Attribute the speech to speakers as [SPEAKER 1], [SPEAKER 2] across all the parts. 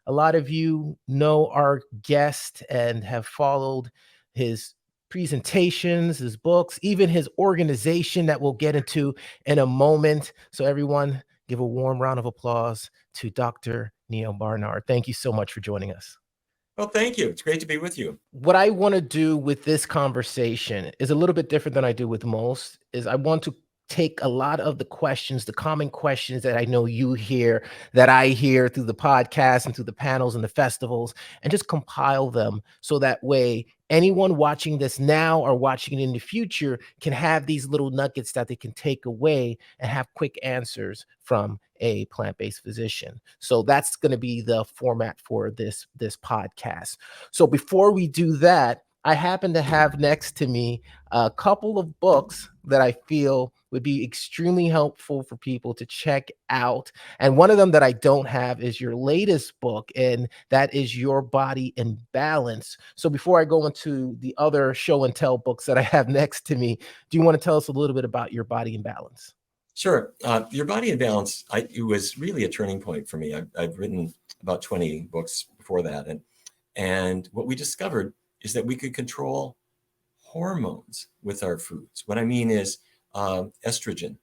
[SPEAKER 1] A lot of you know our guest and have followed his presentations, his books, even his organization that we'll get into in a moment. So, everyone, give a warm round of applause to Dr. Neal Barnard. Thank you so much for joining us.
[SPEAKER 2] Well, thank you. It's great to be with you.
[SPEAKER 1] What I want to do with this conversation is a little bit different than I do with most, is I want to take a lot of the questions, the common questions that I know you hear, that I hear through the podcast and through the panels and the festivals, and just compile them so that way anyone watching this now or watching it in the future can have these little nuggets that they can take away and have quick answers from a plant-based physician. So that's going to be the format for this podcast. So before we do that, I happen to have next to me a couple of books that I feel would be extremely helpful for people to check out. And one of them that I don't have is your latest book, and that is Your Body in Balance. So before I go into the other show and tell books that I have next to me, do you want to tell us a little bit about Your Body in Balance?
[SPEAKER 2] Sure. Your Body in Balance, it was really a turning point for me. I've written about 20 books before that. And what we discovered is that we could control hormones with our foods. What I mean is estrogen,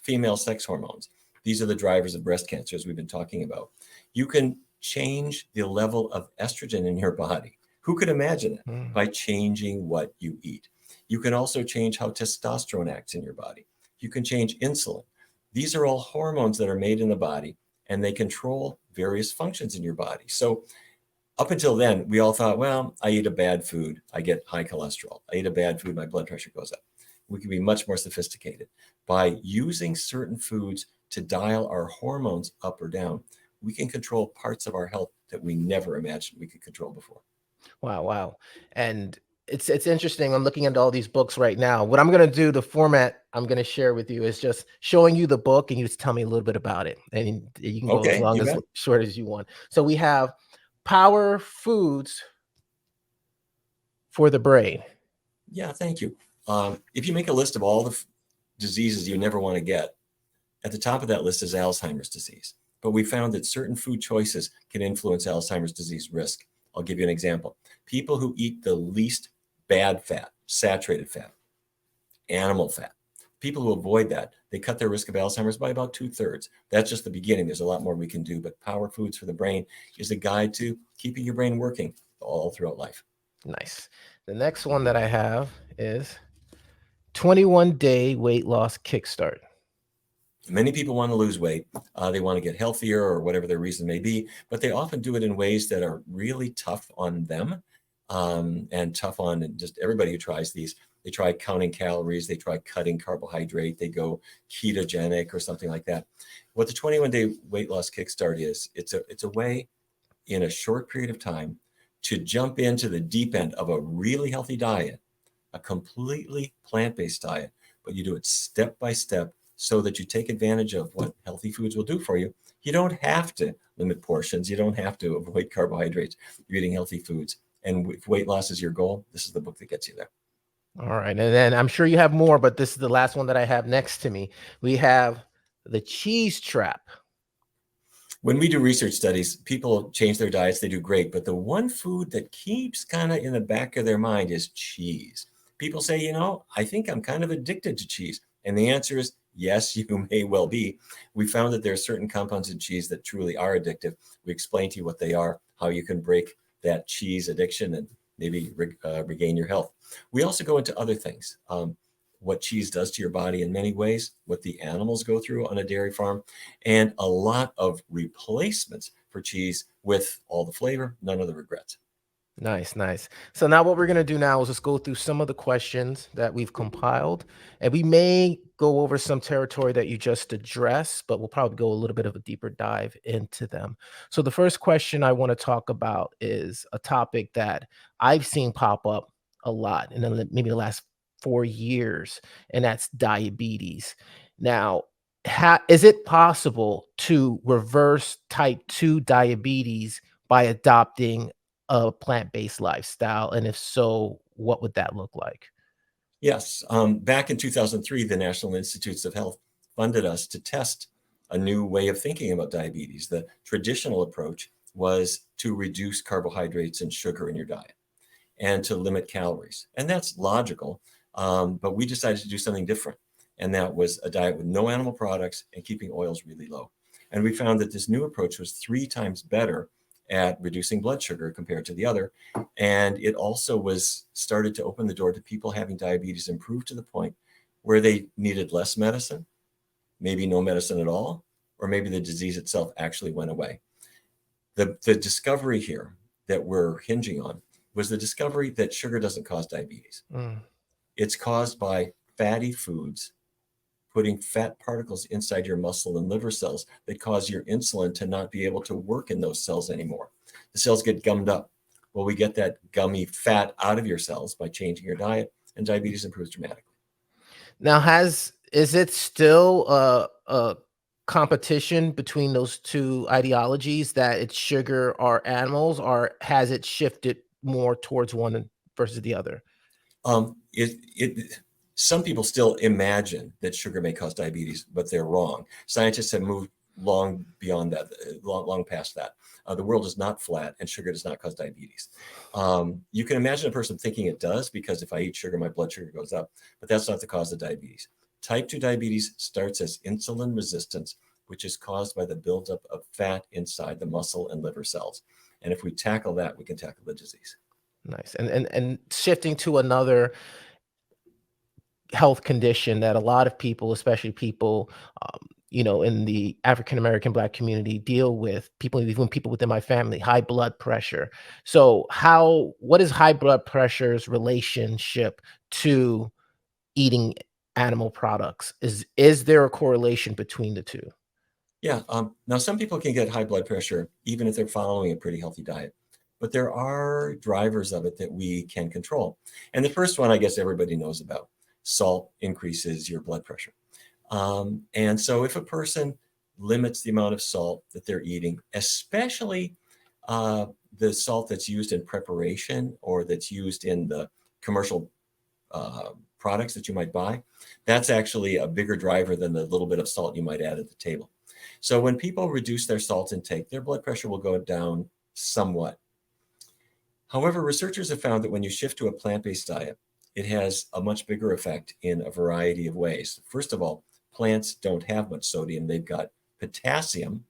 [SPEAKER 2] female sex hormones. These are the drivers of breast cancer, as we've been talking about. You can change the level of estrogen in your body. Who could imagine it? By changing what you eat. You can also change how testosterone acts in your body. You can change insulin. These are all hormones that are made in the body, and they control various functions in your body. So up until then, we all thought, well, I eat a bad food, I get high cholesterol. I eat a bad food, my blood pressure goes up. We can be much more sophisticated. By using certain foods to dial our hormones up or down, we can control parts of our health that we never imagined we could control before.
[SPEAKER 1] Wow. And it's interesting. I'm looking at all these books right now. What I'm going to do, the format I'm going to share with you is just showing you the book and you just tell me a little bit about it. And you can go as
[SPEAKER 2] Okay,
[SPEAKER 1] long
[SPEAKER 2] you
[SPEAKER 1] as
[SPEAKER 2] bet.
[SPEAKER 1] short as you want. So we have Power Foods for the Brain.
[SPEAKER 2] Yeah, thank you. If you make a list of all the diseases you never want to get, at the top of that list is Alzheimer's disease. But we found that certain food choices can influence Alzheimer's disease risk. I'll give you an example. People who eat the least bad fat, saturated fat, animal fat, people who avoid that, they cut their risk of Alzheimer's by about 2/3. That's just the beginning. There's a lot more we can do, but Power Foods for the Brain is a guide to keeping your brain working all throughout life.
[SPEAKER 1] Nice. The next one that I have is 21-Day Weight Loss Kickstart.
[SPEAKER 2] Many people want to lose weight. They want to get healthier or whatever their reason may be, but they often do it in ways that are really tough on them and tough on just everybody who tries these. They try counting calories. They try cutting carbohydrate. They go ketogenic or something like that. What the 21-day weight loss kickstart is, it's a way in a short period of time to jump into the deep end of a really healthy diet, a completely plant-based diet, but you do it step by step so that you take advantage of what healthy foods will do for you. You don't have to limit portions. You don't have to avoid carbohydrates. You're eating healthy foods. And if weight loss is your goal, this is the book that gets you there.
[SPEAKER 1] All right. And then I'm sure you have more, but this is the last one that I have next to me. We have The Cheese Trap.
[SPEAKER 2] When we do research studies, people change their diets, they do great. But the one food that keeps kind of in the back of their mind is cheese. People say, I think I'm kind of addicted to cheese. And the answer is yes, you may well be. We found that there are certain compounds in cheese that truly are addictive. We explain to you what they are, how you can break that cheese addiction and maybe regain your health. We also go into other things, what cheese does to your body in many ways, what the animals go through on a dairy farm, and a lot of replacements for cheese with all the flavor, none of the regrets.
[SPEAKER 1] Nice. So now what we're going to do now is just go through some of the questions that we've compiled, and we may go over some territory that you just addressed, but we'll probably go a little bit of a deeper dive into them. So the first question I want to talk about is a topic that I've seen pop up a lot in maybe the last 4 years, and that's diabetes. Now, is it possible to reverse type 2 diabetes by adopting a plant-based lifestyle? And if so, what would that look like?
[SPEAKER 2] Yes. Back in 2003, the National Institutes of Health funded us to test a new way of thinking about diabetes. The traditional approach was to reduce carbohydrates and sugar in your diet and to limit calories. And that's logical. But we decided to do something different. And that was a diet with no animal products and keeping oils really low. And we found that this new approach was 3 times better at reducing blood sugar compared to the other. And it also was started to open the door to people having diabetes improve to the point where they needed less medicine, maybe no medicine at all, or maybe the disease itself actually went away. The discovery here that we're hinging on was the discovery that sugar doesn't cause diabetes. It's caused by fatty foods putting fat particles inside your muscle and liver cells that cause your insulin to not be able to work in those cells anymore. The cells get gummed up. Well, we get that gummy fat out of your cells by changing your diet, and diabetes improves dramatically.
[SPEAKER 1] Now, is it still a competition between those two ideologies, that it's sugar or animals, or has it shifted more towards one versus the other?
[SPEAKER 2] Some people still imagine that sugar may cause diabetes, but they're wrong. Scientists have moved long beyond that, long past that. The world is not flat, and sugar does not cause diabetes. You can imagine a person thinking it does, because if I eat sugar, my blood sugar goes up, but that's not the cause of diabetes. Type 2 diabetes starts as insulin resistance, which is caused by the buildup of fat inside the muscle and liver cells. And if we tackle that, we can tackle the disease.
[SPEAKER 1] Nice. And shifting to another health condition that a lot of people, especially people, in the African American Black community, deal with, even people within my family, high blood pressure. So what is high blood pressure's relationship to eating animal products? Is there a correlation between the two?
[SPEAKER 2] Yeah. Now, some people can get high blood pressure even if they're following a pretty healthy diet, but there are drivers of it that we can control. And the first one, I guess everybody knows about: salt increases your blood pressure. And so if a person limits the amount of salt that they're eating, especially the salt that's used in preparation or that's used in the commercial products that you might buy, that's actually a bigger driver than the little bit of salt you might add at the table. So when people reduce their salt intake, their blood pressure will go down somewhat. However, researchers have found that when you shift to a plant-based diet, it has a much bigger effect in a variety of ways. First of all, plants don't have much sodium. They've got potassium,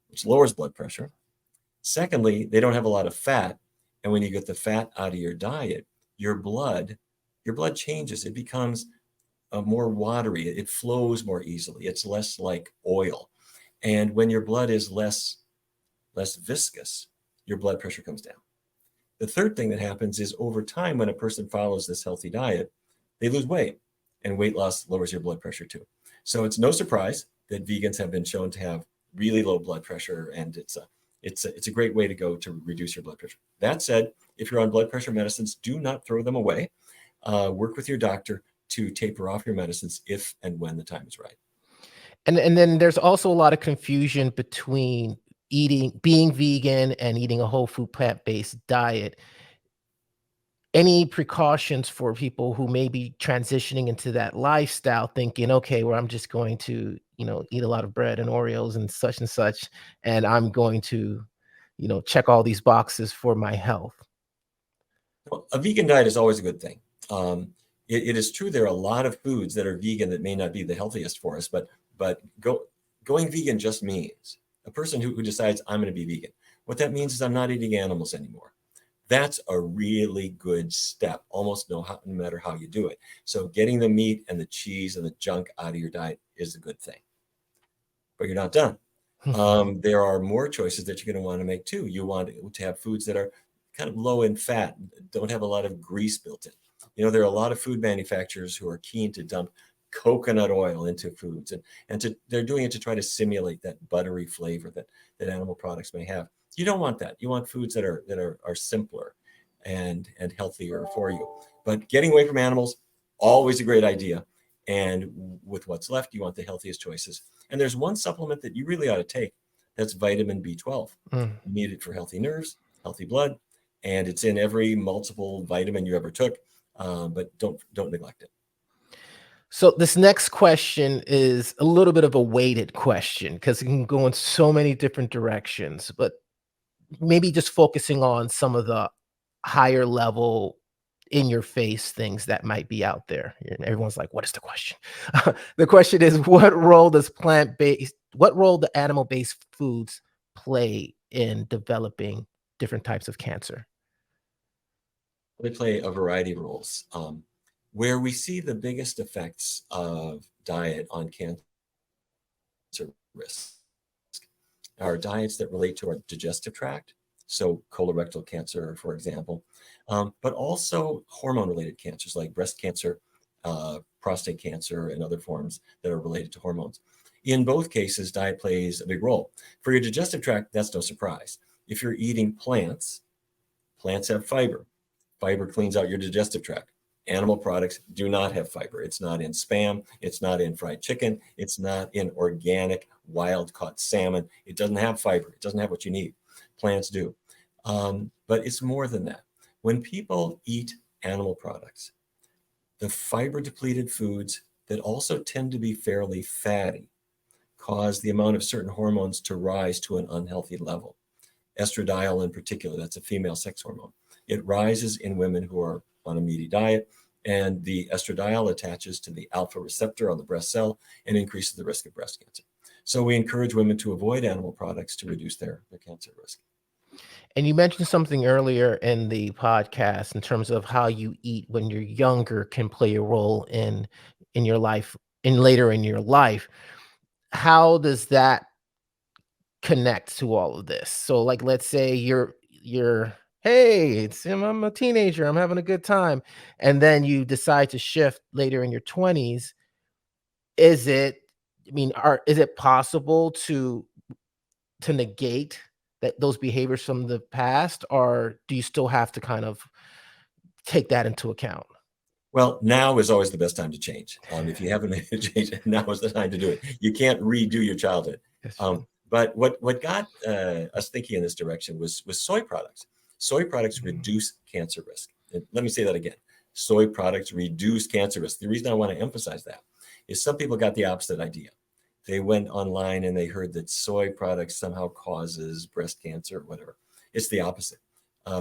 [SPEAKER 2] which lowers blood pressure. Secondly, they don't have a lot of fat. And when you get the fat out of your diet, your blood changes. It becomes more watery. It flows more easily. It's less like oil. And when your blood is less viscous, your blood pressure comes down. The third thing that happens is, over time, when a person follows this healthy diet, they lose weight, and weight loss lowers your blood pressure too. So it's no surprise that vegans have been shown to have really low blood pressure, and it's a great way to go to reduce your blood pressure. That said, if you're on blood pressure medicines, do not throw them away. Work with your doctor to taper off your medicines if and when the time is right.
[SPEAKER 1] And then there's also a lot of confusion between being vegan and eating a whole food plant-based diet. Any precautions for people who may be transitioning into that lifestyle, thinking, okay, well, I'm just going to, eat a lot of bread and Oreos and such, and I'm going to, check all these boxes for my health?
[SPEAKER 2] Well, a vegan diet is always a good thing. It is true there are a lot of foods that are vegan that may not be the healthiest for us, but going vegan just means a person who decides, I'm going to be vegan. What that means is I'm not eating animals anymore. That's a really good step, almost no matter how you do it. So getting the meat and the cheese and the junk out of your diet is a good thing. But you're not done. There are more choices that you're going to want to make too. You want to have foods that are kind of low in fat, don't have a lot of grease built in. There are a lot of food manufacturers who are keen to dump coconut oil into foods, and they're doing it to try to simulate that buttery flavor that animal products may have. You don't want that. You want foods that are simpler and healthier for you. But getting away from animals, always a great idea. And with what's left, you want the healthiest choices. And there's one supplement that you really ought to take. That's vitamin B12. You need it for healthy nerves, healthy blood, and it's in every multiple vitamin you ever took. But don't neglect it.
[SPEAKER 1] So this next question is a little bit of a weighted question, because it can go in so many different directions. But maybe just focusing on some of the higher level in your face things that might be out there. And everyone's like, what is the question? The question is, what role do animal-based foods play in developing different types of cancer?
[SPEAKER 2] They play a variety of roles. Where we see the biggest effects of diet on cancer risk are diets that relate to our digestive tract, so colorectal cancer, for example, but also hormone-related cancers like breast cancer, prostate cancer, and other forms that are related to hormones. In both cases, diet plays a big role. For your digestive tract, that's no surprise. If you're eating plants, plants have fiber. Fiber cleans out your digestive tract. Animal products do not have fiber. It's not in Spam. It's not in fried chicken. It's not in organic, wild-caught salmon. It doesn't have fiber. It doesn't have what you need. Plants do. But it's more than that. When people eat animal products, the fiber-depleted foods that also tend to be fairly fatty cause the amount of certain hormones to rise to an unhealthy level. Estradiol in particular, that's a female sex hormone. It rises in women who are on a meaty diet, and the estradiol attaches to the alpha receptor on the breast cell and increases the risk of breast cancer. So we encourage women to avoid animal products to reduce their cancer risk.
[SPEAKER 1] And you mentioned something earlier in the podcast in terms of how you eat when you're younger can play a role in your life and later in your life. How does that connect to all of this? So like, let's say hey, I'm a teenager, I'm having a good time, and then you decide to shift later in your 20s. Is it, is it possible to negate those behaviors from the past, or do you still have to kind of take that into account?
[SPEAKER 2] Well, now is always the best time to change. If you haven't made a change, now is the time to do it. You can't redo your childhood. But what got us thinking in this direction was soy products. Soy products reduce cancer risk. And let me say that again. Soy products reduce cancer risk. The reason I want to emphasize that is some people got the opposite idea. They went online and they heard that soy products somehow causes breast cancer or whatever. It's the opposite,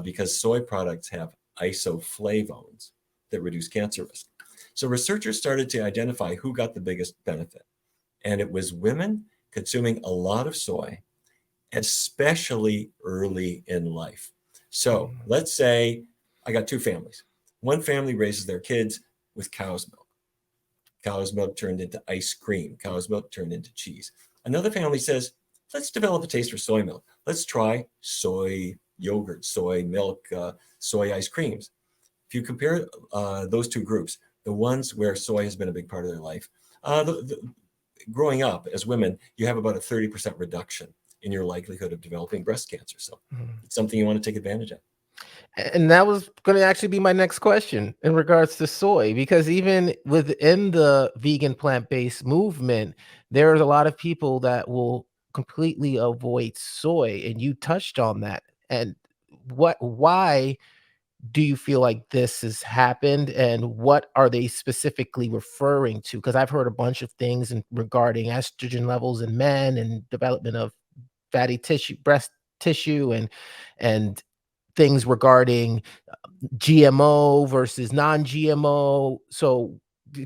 [SPEAKER 2] because soy products have isoflavones that reduce cancer risk. So researchers started to identify who got the biggest benefit. And it was women consuming a lot of soy, especially early in life. So let's say I got two families. One family raises their kids with cow's milk. Cow's milk turned into ice cream. Cow's milk turned into cheese. Another family says, let's develop a taste for soy milk. Let's try soy yogurt, soy milk, soy ice creams. If you compare those two groups, the ones where soy has been a big part of their life, growing up as women, you have about a 30% reduction in your likelihood of developing breast cancer. So it's something you want to take advantage of.
[SPEAKER 1] And that was going to actually be my next question in regards to soy, because even within the vegan plant-based movement, there's a lot of people that will completely avoid soy, and you touched on that. And why do you feel like this has happened, and what are they specifically referring to? Because I've heard a bunch of things regarding estrogen levels in men and development of fatty tissue, breast tissue, and things regarding GMO versus non-GMO. So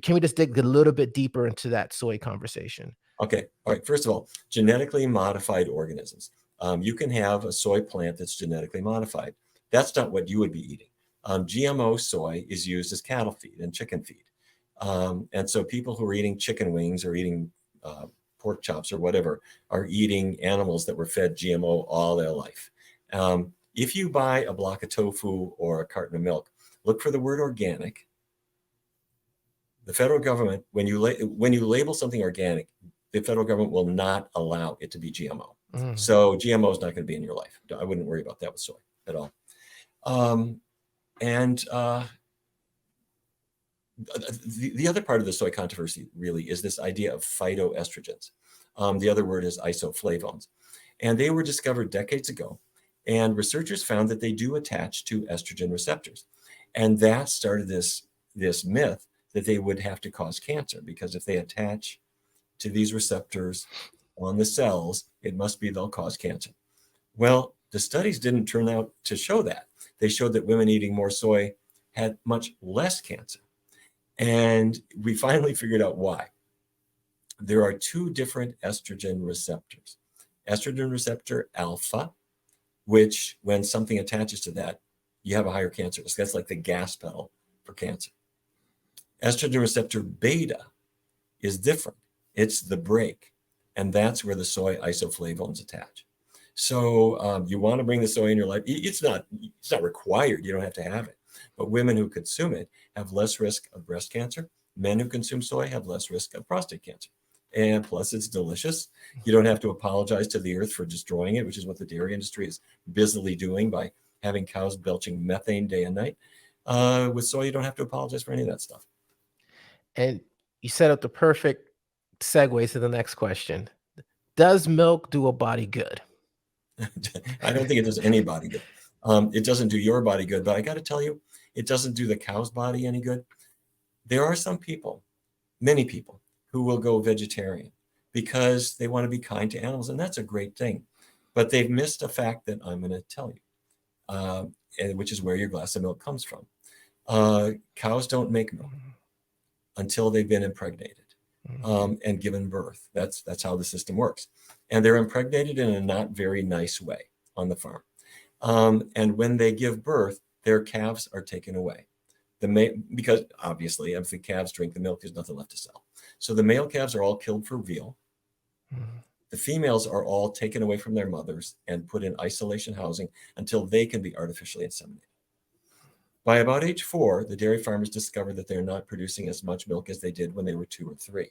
[SPEAKER 1] can we just dig a little bit deeper into that soy conversation?
[SPEAKER 2] Okay. All right. First of all, genetically modified organisms. You can have a soy plant that's genetically modified. That's not what you would be eating. GMO soy is used as cattle feed and chicken feed. And so people who are eating chicken wings or eating pork chops or whatever are eating animals that were fed GMO all their life. If you buy a block of tofu or a carton of milk, look for the word organic. The federal government, when you label something organic, the federal government will not allow it to be GMO. So GMO is not going to be in your life. I wouldn't worry about that with soy at all. The other part of the soy controversy really is this idea of phytoestrogens. The other word is isoflavones. And they were discovered decades ago. And researchers found that they do attach to estrogen receptors. And that started this myth that they would have to cause cancer, because if they attach to these receptors on the cells, it must be they'll cause cancer. Well, The studies didn't turn out to show that. They showed that women eating more soy had much less cancer. And we finally figured out why. There are two different estrogen receptors. Estrogen receptor alpha, which when something attaches to that, you have a higher cancer risk. That's like the gas pedal for cancer. Estrogen receptor beta is different. It's the brake, and that's where the soy isoflavones attach. So you want to bring the soy in your life. It's not required. You don't have to have it. But women who consume it have less risk of breast cancer. Men who consume soy have less risk of prostate cancer. And plus, it's delicious. You don't have to apologize to the earth for destroying it, which is what the dairy industry is busily doing by having cows belching methane day and night. With soy, you don't have to apologize for any of that stuff.
[SPEAKER 1] And you set up the perfect segue to the next question. Does milk do a body good?
[SPEAKER 2] I don't think it does anybody good. It doesn't do your body good, but I got to tell you, it doesn't do the cow's body any good. There are some people, many people, who will go vegetarian because they want to be kind to animals, and that's a great thing. But they've missed a fact that I'm going to tell you, which is where your glass of milk comes from. Cows don't make milk until they've been impregnated and given birth. That's how the system works. And they're impregnated in a not very nice way on the farm. And when they give birth, their calves are taken away. Because obviously, if the calves drink the milk, there's nothing left to sell. So the male calves are all killed for veal. The females are all taken away from their mothers and put in isolation housing until they can be artificially inseminated. By about age 4, the dairy farmers discover that they're not producing as much milk as they did when they were 2 or 3.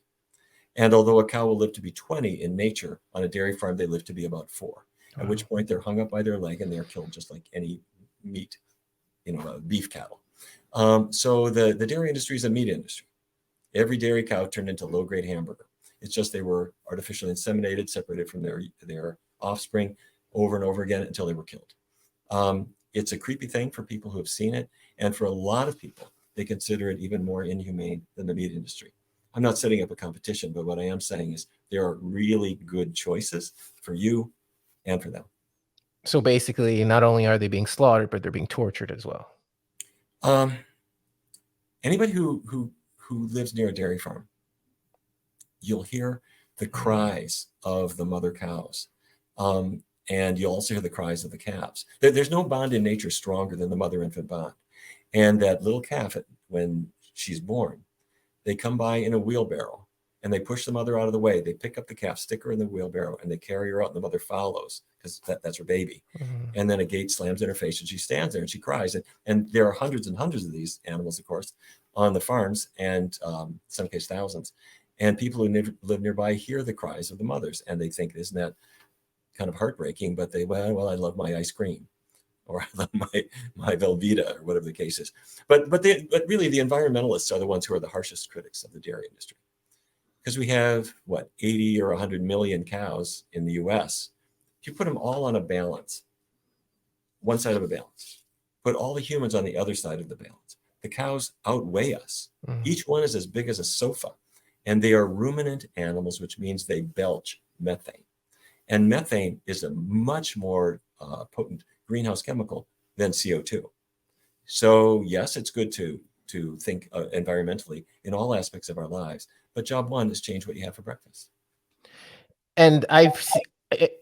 [SPEAKER 2] And although a cow will live to be 20 in nature, on a dairy farm, they live to be about 4, at which point they're hung up by their leg and they're killed just like any meat, beef cattle. So the dairy industry is a meat industry. Every dairy cow turned into low-grade hamburger. It's just they were artificially inseminated, separated from their offspring over and over again until they were killed. It's a creepy thing for people who have seen it. And for a lot of people, they consider it even more inhumane than the meat industry. I'm not setting up a competition, but what I am saying is there are really good choices for you and for them.
[SPEAKER 1] So basically, not only are they being slaughtered, but they're being tortured as well.
[SPEAKER 2] Anybody who lives near a dairy farm, you'll hear the cries of the mother cows. And you'll also hear the cries of the calves. There's no bond in nature stronger than the mother-infant bond. And that little calf, when she's born, they come by in a wheelbarrow and they push the mother out of the way. They pick up the calf, stick her in the wheelbarrow, and they carry her out, and the mother follows because that's her baby. And then a gate slams in her face and she stands there and she cries. And there are hundreds and hundreds of these animals, of course, on the farms, and in some cases thousands. And people who live nearby hear the cries of the mothers, and they think, isn't that kind of heartbreaking? But well, I love my ice cream, or I love my Velveeta, or whatever the case is. But really, the environmentalists are the ones who are the harshest critics of the dairy industry, because we have 80 or 100 million cows in the U.S. If you put them all on a balance, one side of a balance, put all the humans on the other side of the balance, the cows outweigh us. Each one is as big as a sofa, and they are ruminant animals, which means they belch methane. And methane is a much more potent greenhouse chemical than CO2. So yes, it's good to think environmentally in all aspects of our lives. But job one is change what you have for breakfast.
[SPEAKER 1] And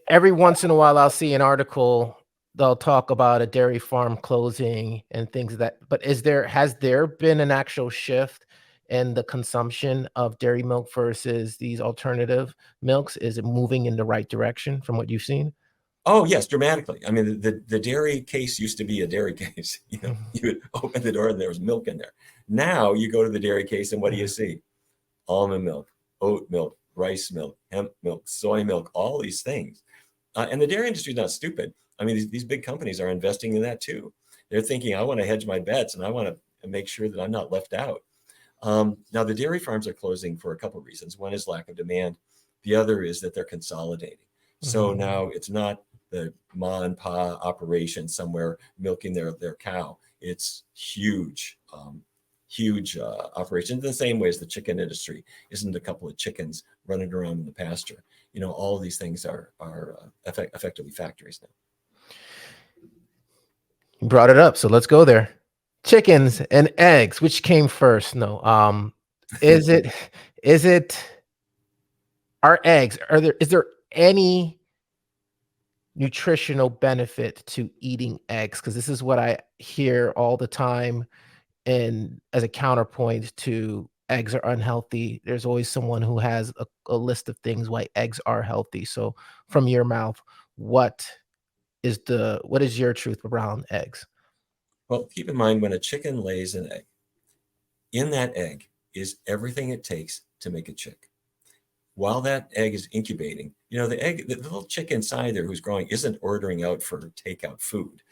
[SPEAKER 1] every once in a while, I'll see an article. They'll talk about a dairy farm closing and things but has there been an actual shift in the consumption of dairy milk versus these alternative milks? Is it moving in the right direction from what you've seen?
[SPEAKER 2] Oh, yes, dramatically. I mean, the dairy case used to be a dairy case. You would open the door and there was milk in there. Now you go to the dairy case and what do you see? Almond milk, oat milk, rice milk, hemp milk, soy milk, all these things. And the dairy industry is not stupid. I mean, these big companies are investing in that too. They're thinking, I want to hedge my bets and I want to make sure that I'm not left out. Now, the dairy farms are closing for a couple of reasons. One is lack of demand. The other is that they're consolidating. So now it's not the ma and pa operation somewhere milking their cow. It's huge operation. The same way as the chicken industry isn't a couple of chickens running around in the pasture. All of these things are effectively factories now.
[SPEAKER 1] You brought it up, so let's go there. Chickens and eggs, which came first? No. Is it is it are eggs? Is there any nutritional benefit to eating eggs? Because this is what I hear all the time. And as a counterpoint to eggs are unhealthy, there's always someone who has a list of things why eggs are healthy. So from your mouth, what what is your truth around eggs?
[SPEAKER 2] Well, keep in mind when a chicken lays an egg, in that egg is everything it takes to make a chick. While that egg is incubating, the egg, the little chick inside there who's growing isn't ordering out for takeout food.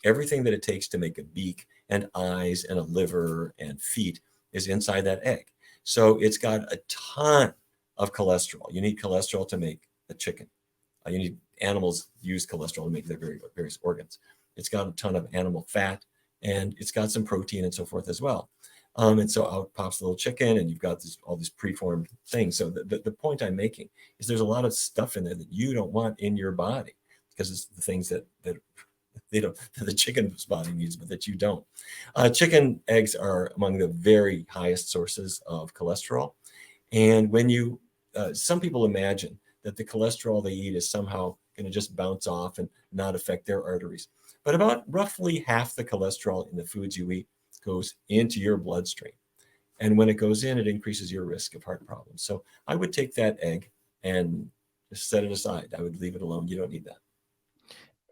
[SPEAKER 2] Everything that it takes to make a beak and eyes and a liver and feet is inside that egg. So it's got a ton of cholesterol. You need cholesterol to make a chicken. You need animals use cholesterol to make their various organs. It's got a ton of animal fat, and it's got some protein and so forth as well. And so out pops the little chicken, and you've got all these preformed things. So the point I'm making is there's a lot of stuff in there that you don't want in your body because it's the things that they don't, that the chicken's body needs, but that you don't. Chicken eggs are among the very highest sources of cholesterol. And when some people imagine that the cholesterol they eat is somehow going to just bounce off and not affect their arteries. But about roughly half the cholesterol in the foods you eat goes into your bloodstream. And when it goes in, it increases your risk of heart problems. So I would take that egg and just set it aside. I would leave it alone. You don't need that.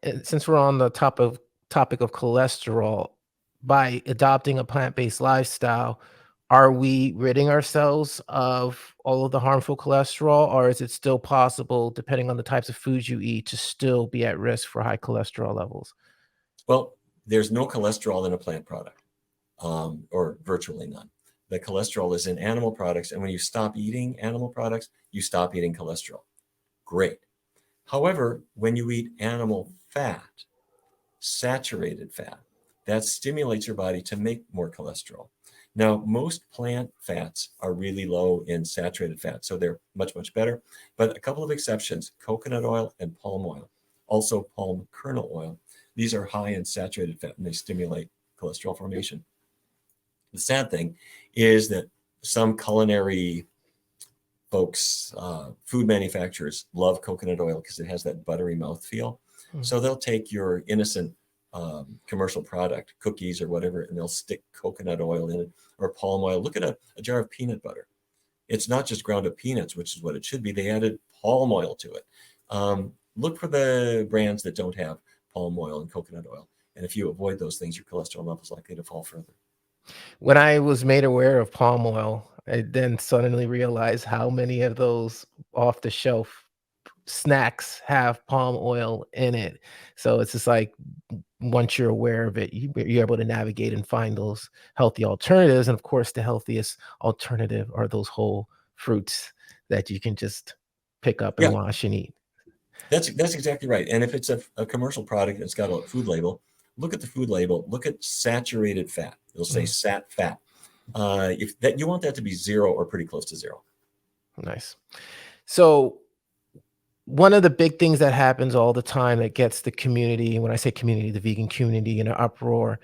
[SPEAKER 1] And since we're on the topic of cholesterol, by adopting a plant-based lifestyle, are we ridding ourselves of all of the harmful cholesterol, or is it still possible, depending on the types of foods you eat, to still be at risk for high cholesterol levels?
[SPEAKER 2] Well, there's no cholesterol in a plant product, or virtually none. The cholesterol is in animal products. And when you stop eating animal products, you stop eating cholesterol. Great. However, when you eat animal fat, saturated fat, that stimulates your body to make more cholesterol. Now, most plant fats are really low in saturated fat, so they're much, much better. But a couple of exceptions, coconut oil and palm oil, also palm kernel oil, these are high in saturated fat and they stimulate cholesterol formation. The sad thing is that some culinary folks, food manufacturers love coconut oil because it has that buttery mouthfeel. So they'll take your innocent commercial product, cookies or whatever, and they'll stick coconut oil in it or palm oil. Look at a jar of peanut butter. It's not just ground up peanuts, which is what it should be. They added palm oil to it. Look for the brands that don't have palm oil and coconut oil. And if you avoid those things, your cholesterol level is likely to fall further.
[SPEAKER 1] When I was made aware of palm oil, I then suddenly realized how many of those off the shelf snacks have palm oil in it. So it's just like once you're aware of it, you're able to navigate and find those healthy alternatives. And of course, the healthiest alternative are those whole fruits that you can just pick up and
[SPEAKER 2] Yeah,
[SPEAKER 1] wash and eat.
[SPEAKER 2] that's exactly right. And if it's a commercial product that's got a food label, look at the food label. Look at saturated fat. It'll say sat fat. If that you want that to be 0 or pretty close to 0.
[SPEAKER 1] Nice. So one of the big things that happens all the time that gets the community, when I say community, the vegan community, in an uproar,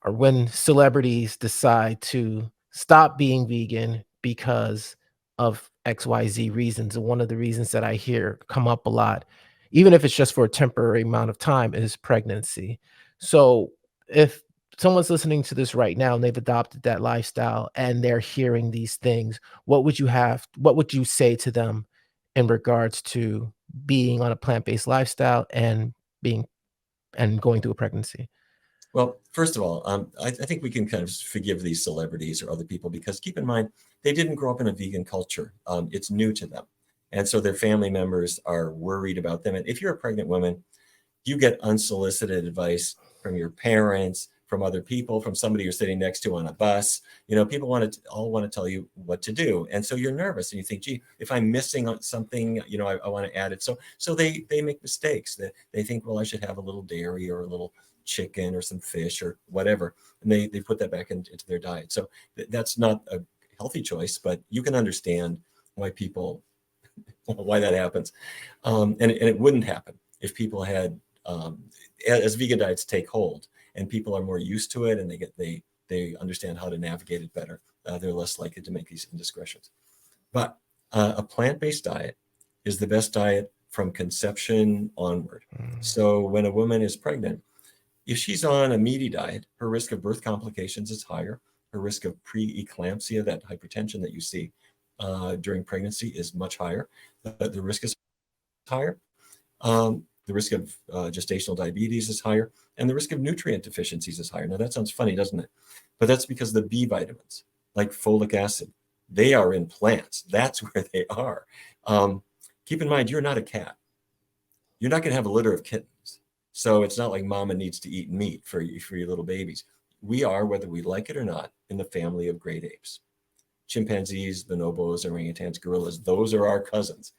[SPEAKER 1] or when celebrities decide to stop being vegan because of XYZ reasons. And one of the reasons that I hear come up a lot, even if it's just for a temporary amount of time, is pregnancy. So if someone's listening to this right now and they've adopted that lifestyle and they're hearing these things, what would you say to them in regards to being on a plant-based lifestyle and going through a pregnancy?
[SPEAKER 2] Well, first of all, I think we can kind of forgive these celebrities or other people because keep in mind, they didn't grow up in a vegan culture. It's new to them. And so their family members are worried about them. And if you're a pregnant woman, you get unsolicited advice from your parents, from other people, from somebody you're sitting next to on a bus. People all want to tell you what to do. And so you're nervous and you think, gee, if I'm missing on something, I want to add it. So they make mistakes. They think, well, I should have a little dairy or a little chicken or some fish or whatever. And they put that back into their diet. So that's not a healthy choice, but you can understand why that happens. And it wouldn't happen if people had as vegan diets take hold and people are more used to it and they understand how to navigate it better, they're less likely to make these indiscretions. But a plant-based diet is the best diet from conception onward. So when a woman is pregnant, if she's on a meaty diet, her risk of birth complications is higher. Her risk of preeclampsia, that hypertension that you see during pregnancy, is much higher. The risk is higher. The risk of gestational diabetes is higher, and the risk of nutrient deficiencies is higher. Now, that sounds funny, doesn't it? But that's because the B vitamins, like folic acid, they are in plants. That's where they are. Keep in mind, you're not a cat. You're not going to have a litter of kittens. So it's not like mama needs to eat meat for your little babies. We are, whether we like it or not, in the family of great apes. Chimpanzees, bonobos, orangutans, gorillas, those are our cousins.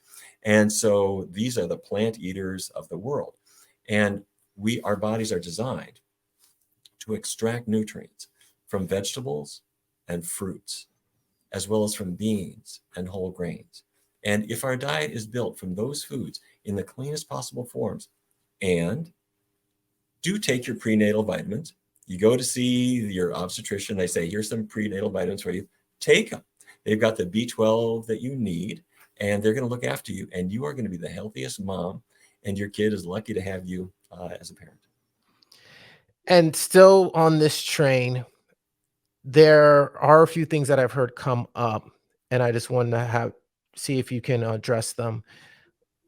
[SPEAKER 2] And so these are the plant eaters of the world. And our bodies are designed to extract nutrients from vegetables and fruits, as well as from beans and whole grains. And if our diet is built from those foods in the cleanest possible forms, and do take your prenatal vitamins, you go to see your obstetrician, they say, here's some prenatal vitamins for you, take them. They've got the B12 that you need, and they're going to look after you, and you are going to be the healthiest mom, and your kid is lucky to have you as a parent.
[SPEAKER 1] And still on this train, there are a few things that I've heard come up, and I just wanted to see if you can address them.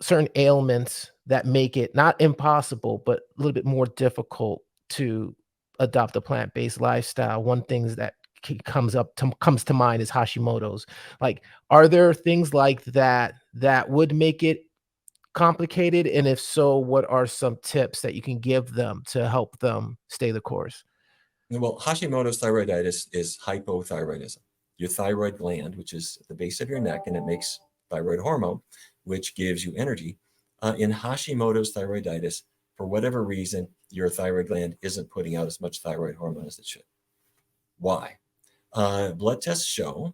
[SPEAKER 1] Certain ailments that make it not impossible, but a little bit more difficult to adopt a plant-based lifestyle. One thing that comes to mind is Hashimoto's. Like, are there things like that that would make it complicated? And if so, what are some tips that you can give them to help them stay the course?
[SPEAKER 2] Well, Hashimoto's thyroiditis is hypothyroidism. Your thyroid gland, which is at the base of your neck, and it makes thyroid hormone, which gives you energy. In Hashimoto's thyroiditis, for whatever reason, your thyroid gland isn't putting out as much thyroid hormone as it should. Why? Blood tests show,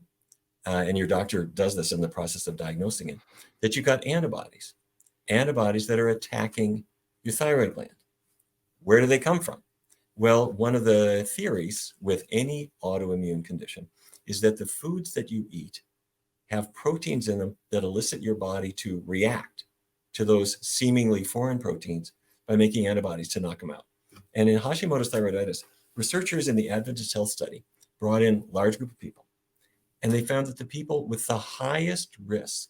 [SPEAKER 2] and your doctor does this in the process of diagnosing it, that you've got antibodies that are attacking your thyroid gland. Where do they come from? Well, one of the theories with any autoimmune condition is that the foods that you eat have proteins in them that elicit your body to react to those seemingly foreign proteins by making antibodies to knock them out. And in Hashimoto's thyroiditis, researchers in the Adventist Health Study brought in a large group of people, and they found that the people with the highest risk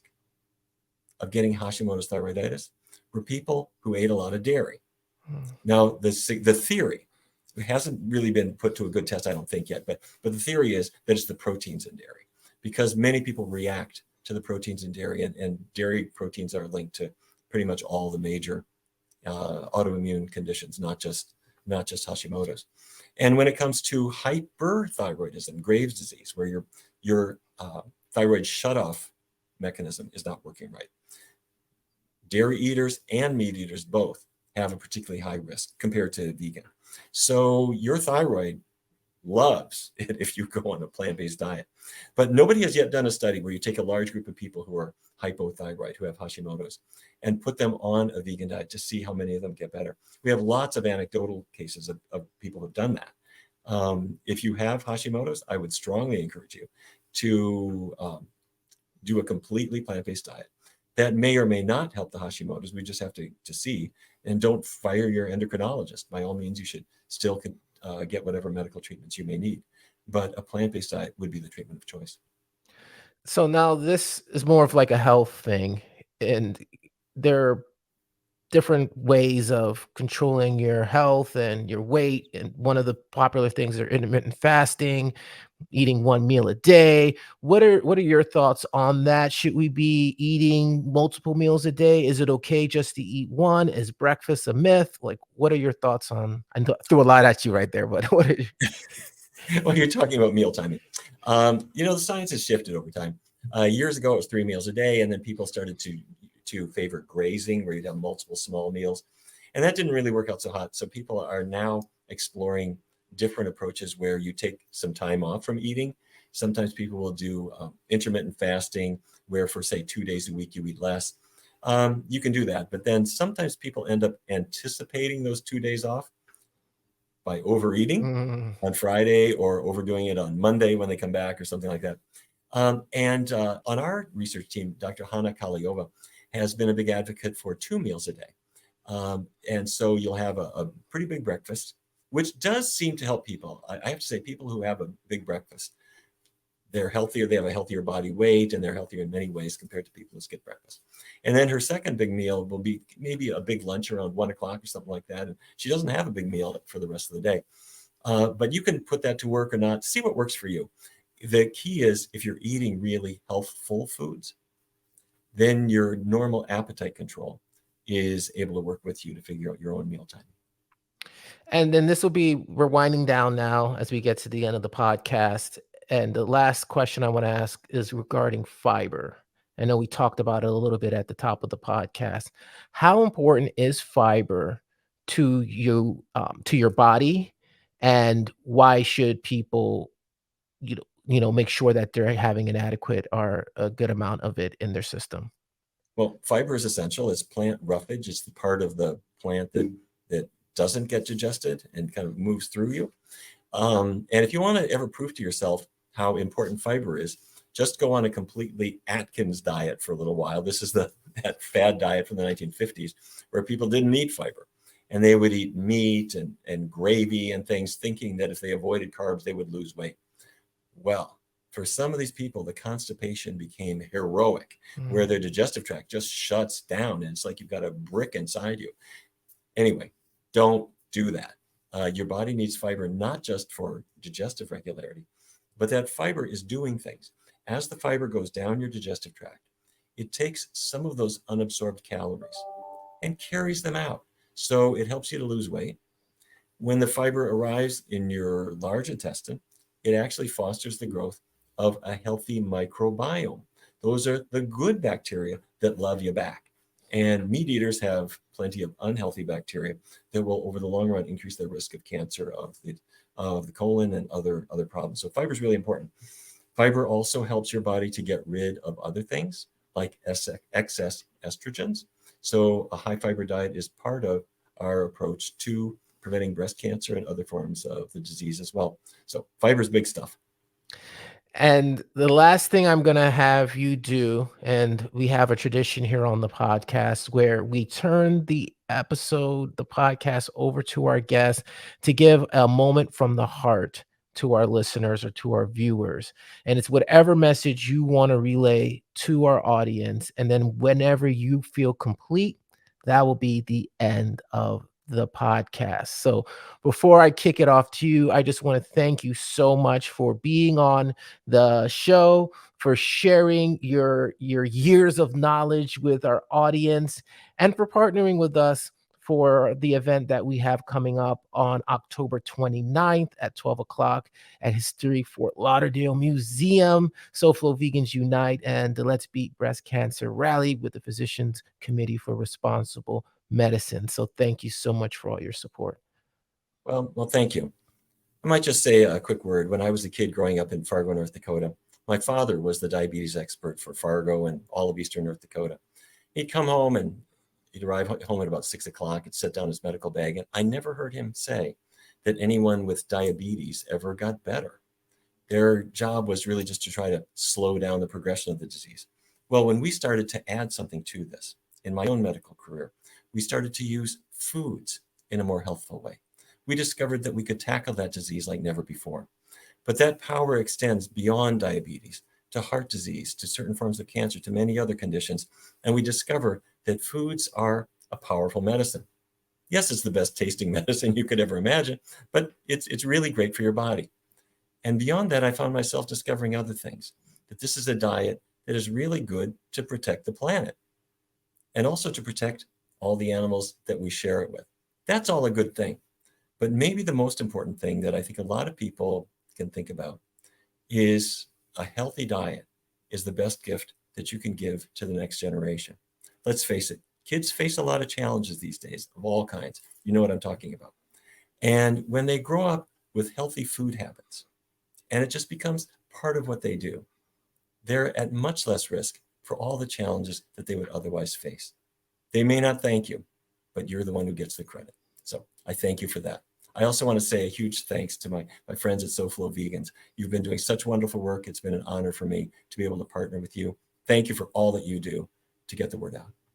[SPEAKER 2] of getting Hashimoto's thyroiditis were people who ate a lot of dairy. Now, the theory, it hasn't really been put to a good test, I don't think yet, but the theory is that it's the proteins in dairy, because many people react to the proteins in dairy, and dairy proteins are linked to pretty much all the major autoimmune conditions, not just Hashimoto's. And when it comes to hyperthyroidism, Graves' disease, where your thyroid shutoff mechanism is not working right, dairy eaters and meat eaters both have a particularly high risk compared to vegan. So your thyroid loves it if you go on a plant-based diet. But nobody has yet done a study where you take a large group of people who are hypothyroid, who have Hashimoto's, and put them on a vegan diet to see how many of them get better. We have lots of anecdotal cases of people who've done that. If you have Hashimoto's, I would strongly encourage you to do a completely plant-based diet. That may or may not help the Hashimoto's. We just have to see. And don't fire your endocrinologist. By all means, you should still get whatever medical treatments you may need. But a plant-based diet would be the treatment of choice.
[SPEAKER 1] So now this is more of like a health thing, and there are different ways of controlling your health and your weight. And one of the popular things are intermittent fasting, eating one meal a day. What are your thoughts on that? Should we be eating multiple meals a day? Is it okay just to eat one? Is breakfast a myth? Like, what are your thoughts on? I threw a lot at you right there, but what are
[SPEAKER 2] Well, you're talking about meal timing. The science has shifted over time. Years ago, it was 3 meals a day, and then people started to favor grazing, where you'd have multiple small meals. And that didn't really work out so hot. So people are now exploring different approaches where you take some time off from eating. Sometimes people will do intermittent fasting, where for, say, 2 days a week, you eat less. You can do that. But then sometimes people end up anticipating those 2 days off by overeating on Friday or overdoing it on Monday when they come back or something like that. On our research team, Dr. Hannah Kaliova has been a big advocate for 2 meals a day. And so you'll have a pretty big breakfast, which does seem to help people. I have to say, people who have a big breakfast, they're healthier, they have a healthier body weight, and they're healthier in many ways compared to people who skip breakfast. And then her second big meal will be maybe a big lunch around 1 o'clock or something like that. And she doesn't have a big meal for the rest of the day. But you can put that to work or not, see what works for you. The key is, if you're eating really healthful foods, then your normal appetite control is able to work with you to figure out your own mealtime.
[SPEAKER 1] And then we're winding down now as we get to the end of the podcast. And the last question I want to ask is regarding fiber. I know we talked about it a little bit at the top of the podcast. How important is fiber to you, to your body, and why should people, make sure that they're having an adequate or a good amount of it in their system?
[SPEAKER 2] Well, fiber is essential. It's plant roughage. It's the part of the plant that doesn't get digested and kind of moves through you. And if you want to ever prove to yourself how important fiber is, just go on a completely Atkins diet for a little while. This is that fad diet from the 1950s where people didn't eat fiber. And they would eat meat and gravy and things, thinking that if they avoided carbs, they would lose weight. Well, for some of these people, the constipation became heroic, where their digestive tract just shuts down. And it's like you've got a brick inside you. Anyway, don't do that. Your body needs fiber, not just for digestive regularity, but that fiber is doing things. As the fiber goes down your digestive tract, it takes some of those unabsorbed calories and carries them out. So it helps you to lose weight. When the fiber arrives in your large intestine, it actually fosters the growth of a healthy microbiome. Those are the good bacteria that love you back. And meat eaters have plenty of unhealthy bacteria that will, over the long run, increase their risk of cancer of the colon and other problems. So fiber is really important. Fiber also helps your body to get rid of other things like excess estrogens. So a high fiber diet is part of our approach to preventing breast cancer and other forms of the disease as well. So fiber is big stuff.
[SPEAKER 1] And the last thing I'm going to have you do, and we have a tradition here on the podcast where we turn the podcast over to our guests to give a moment from the heart to our listeners or to our viewers. And it's whatever message you want to relay to our audience. And then whenever you feel complete, that will be the end of the podcast. So before I kick it off to you, I just want to thank you so much for being on the show, for sharing your years of knowledge with our audience, and for partnering with us for the event that we have coming up on October 29th at 12 o'clock at History Fort Lauderdale Museum, SoFlo Vegans Unite, and the Let's Beat Breast Cancer Rally with the Physicians Committee for Responsible Medicine. So thank you so much for all your support.
[SPEAKER 2] Well, thank you. I might just say a quick word. When I was a kid growing up in Fargo, North Dakota, my father was the diabetes expert for Fargo and all of Eastern North Dakota. He'd come home and he'd arrive home at about 6 o'clock and set down his medical bag. And I never heard him say that anyone with diabetes ever got better. Their job was really just to try to slow down the progression of the disease. Well, when we started to add something to this in my own medical career, we started to use foods in a more healthful way. We discovered that we could tackle that disease like never before. But that power extends beyond diabetes to heart disease, to certain forms of cancer, to many other conditions. And we discover that foods are a powerful medicine. Yes, it's the best tasting medicine you could ever imagine, but it's really great for your body. And beyond that, I found myself discovering other things, that this is a diet that is really good to protect the planet and also to protect all the animals that we share it with. That's all a good thing. But maybe the most important thing that I think a lot of people can think about is a healthy diet is the best gift that you can give to the next generation. Let's face it, kids face a lot of challenges these days of all kinds. You know what I'm talking about. And when they grow up with healthy food habits, and it just becomes part of what they do, they're at much less risk for all the challenges that they would otherwise face. They may not thank you, but you're the one who gets the credit. So I thank you for that. I also want to say a huge thanks to my friends at SoFlo Vegans. You've been doing such wonderful work. It's been an honor for me to be able to partner with you. Thank you for all that you do to get the word out.